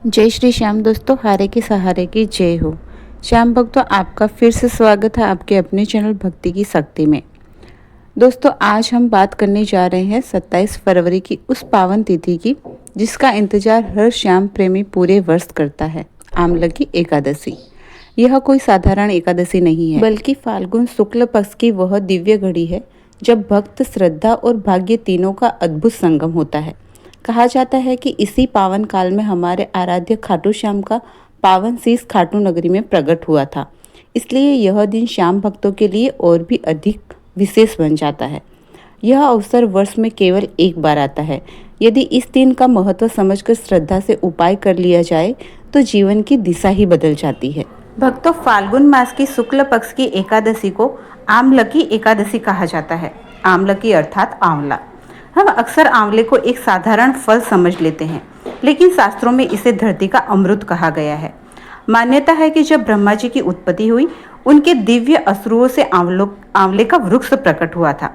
जय श्री श्याम दोस्तों, हारे के सहारे की जय हो। श्याम भक्तों, आपका फिर से स्वागत है आपके अपने चैनल भक्ति की शक्ति में। दोस्तों, आज हम बात करने जा रहे हैं 27 फरवरी की उस पावन तिथि की जिसका इंतजार हर श्याम प्रेमी पूरे वर्ष करता है, आमलकी एकादशी। यह कोई साधारण एकादशी नहीं है, बल्कि फाल्गुन शुक्ल पक्ष की वह दिव्य घड़ी है जब भक्त, श्रद्धा और भाग्य तीनों का अद्भुत संगम होता है। कहा जाता है कि इसी पावन काल में हमारे आराध्य खाटू श्याम का पावन शीश खाटू नगरी में प्रकट हुआ था। इसलिए यह दिन श्याम भक्तों के लिए और भी अधिक विशेष बन जाता है। यह अवसर वर्ष में केवल एक बार आता है। यदि इस दिन का महत्व समझकर श्रद्धा से उपाय कर लिया जाए तो जीवन की दिशा ही बदल जाती है। भक्तों, फाल्गुन मास की शुक्ल पक्ष की एकादशी को आमलकी एकादशी कहा जाता है। आमलकी अर्थात आंवला। हम अक्सर आंवले को एक साधारण फल समझ लेते हैं, लेकिन शास्त्रों में इसे धरती का अमृत कहा गया है। मान्यता है कि जब ब्रह्मा जी की उत्पत्ति हुई, उनके दिव्य अश्रुओं से आंवले का वृक्ष प्रकट हुआ था।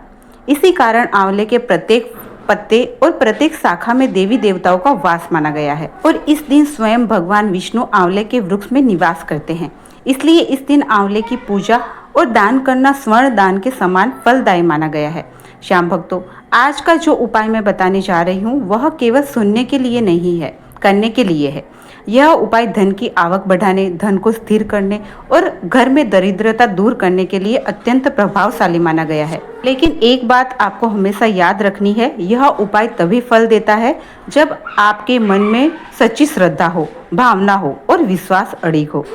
इसी कारण आंवले के प्रत्येक पत्ते और प्रत्येक शाखा में देवी देवताओं का वास माना गया है और इस दिन स्वयं भगवान विष्णु आंवले के वृक्ष में निवास करते हैं। इसलिए इस दिन आंवले की पूजा और दान करना स्वर्ण दान के समान फलदायी माना गया है। श्याम भक्तों, आज का जो उपाय मैं बताने जा रही हूँ वह केवल सुनने के लिए नहीं है, करने के लिए है। यह उपाय धन की आवक बढ़ाने, धन को स्थिर करने और घर में दरिद्रता दूर करने के लिए अत्यंत प्रभावशाली माना गया है। लेकिन एक बात आपको हमेशा याद रखनी है, यह उपाय तभी फल देता है जब आपके मन में सच्ची श्रद्धा हो, भावना हो और विश्वास अड़िग हो।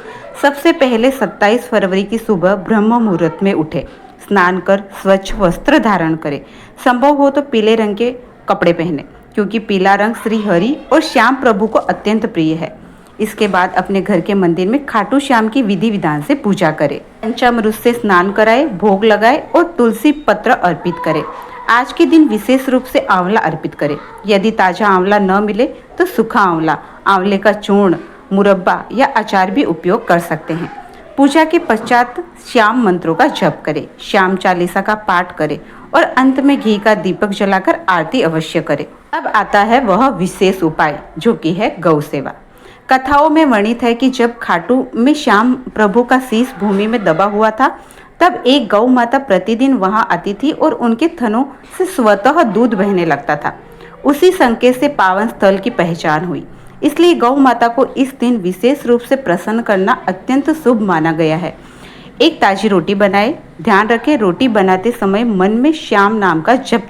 सबसे पहले 27 फरवरी की सुबह ब्रह्म मुहूर्त में उठे, स्नान कर स्वच्छ वस्त्र धारण करें। संभव हो तो पीले रंग के कपड़े पहने, क्योंकि पीला रंग श्री हरि और श्याम प्रभु को अत्यंत प्रिय है। इसके बाद अपने घर के मंदिर में खाटू श्याम की विधि विधान से पूजा करें। पंचामृत से स्नान कराए, भोग लगाए और तुलसी पत्र अर्पित करें। आज के दिन विशेष रूप से आंवला अर्पित करें। यदि ताजा आंवला न मिले तो सूखा आंवला, आंवले का चूर्ण, मुरब्बा या अचार भी उपयोग कर सकते हैं। पूजा के पश्चात श्याम मंत्रों का जप करें, श्याम चालीसा का पाठ करें और अंत में घी का दीपक जलाकर आरती अवश्य करें। अब आता है वह विशेष उपाय जो कि है गौ सेवा। कथाओं में वर्णित है कि जब खाटू में श्याम प्रभु का शीश भूमि में दबा हुआ था, तब एक गौ माता प्रतिदिन वहां आती थी और उनके थनों से स्वतः दूध बहने लगता था। उसी संकेत से पावन स्थल की पहचान हुई। इसलिए गौ माता को इस दिन विशेष रूप से प्रसन्न करना अत्यंत शुभ माना गया है। एक ताजी रोटी बनाए। ध्यान रखें, रोटी बनाते समय मन में श्याम नाम का जप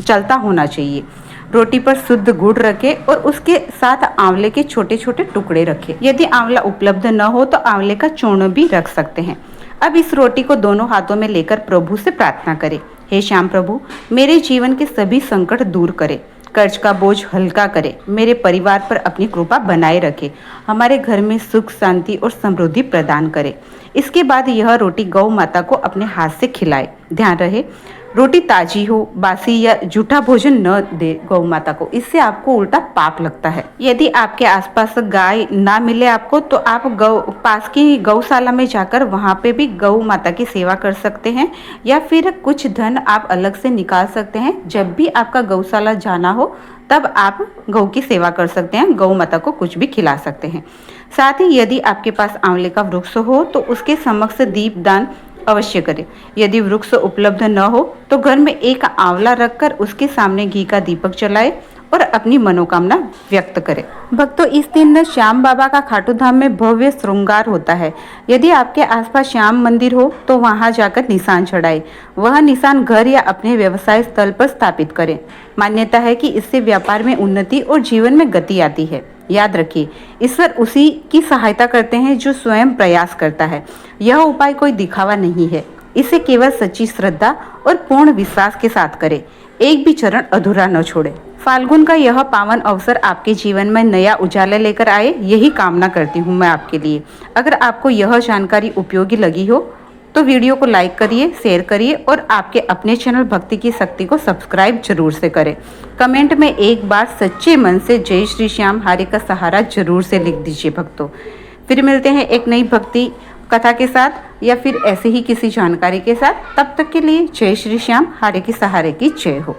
चलता होना चाहिए। रोटी पर शुद्ध गुड़ रखें और उसके साथ आंवले के छोटे छोटे टुकड़े रखें। यदि आंवला उपलब्ध न हो तो आंवले का चूर्ण भी रख सकते हैं। अब इस रोटी को दोनों हाथों में लेकर प्रभु से प्रार्थना करें, हे श्याम प्रभु, मेरे जीवन के सभी संकट दूर करें, कर्ज का बोझ हल्का करे, मेरे परिवार पर अपनी कृपा बनाए रखे, हमारे घर में सुख, शांति और समृद्धि प्रदान करे। इसके बाद यह रोटी गौ माता को अपने हाथ से खिलाए। ध्यान रहे, रोटी ताजी हो, बासी या जूठा भोजन न दे गौ माता को, इससे आपको उल्टा पाप लगता है। यदि आपके आसपास गाय ना मिले आपको, तो आप पास की गौशाला में जाकर वहां पे भी गौ माता की सेवा कर सकते हैं, या फिर कुछ धन आप अलग से निकाल सकते हैं। जब भी आपका गौशाला जाना हो तब आप गौ की सेवा कर सकते हैं, गौ माता को कुछ भी खिला सकते हैं। साथ ही यदि आपके पास आंवले का वृक्ष हो तो उसके समक्ष दीप दान अवश्य करें। यदि वृक्ष उपलब्ध न हो तो घर में एक आंवला रखकर उसके सामने घी का दीपक जलाए और अपनी मनोकामना व्यक्त करें। भक्तों, इस दिन श्याम बाबा का खाटू धाम में भव्य श्रृंगार होता है। यदि आपके आसपास श्याम मंदिर हो तो वहां जाकर निशान चढ़ाएं। वह निशान घर या अपने व्यवसाय स्थल पर स्थापित करें। मान्यता है कि इससे व्यापार में उन्नति और जीवन में गति आती है। याद रखिए, ईश्वर उसी की सहायता करते हैं जो स्वयं प्रयास करता है। यह उपाय कोई दिखावा नहीं है, इसे केवल सच्ची श्रद्धा और पूर्ण विश्वास के साथ करें। एक भी चरण अधूरा न छोड़े। फाल्गुन का यह पावन अवसर आपके जीवन में नया उजाला लेकर आए, यही कामना करती हूँ मैं आपके लिए। अगर आपको यह जानकारी उपयोगी लगी हो तो वीडियो को लाइक करिए, शेयर करिए और आपके अपने चैनल भक्ति की शक्ति को सब्सक्राइब जरूर से करें। कमेंट में एक बार सच्चे मन से जय श्री श्याम हारे का सहारा जरूर से लिख दीजिए भक्तों। फिर मिलते हैं एक नई भक्ति कथा के साथ या फिर ऐसे ही किसी जानकारी के साथ। तब तक के लिए जय श्री श्याम हारे के सहारे की जय हो।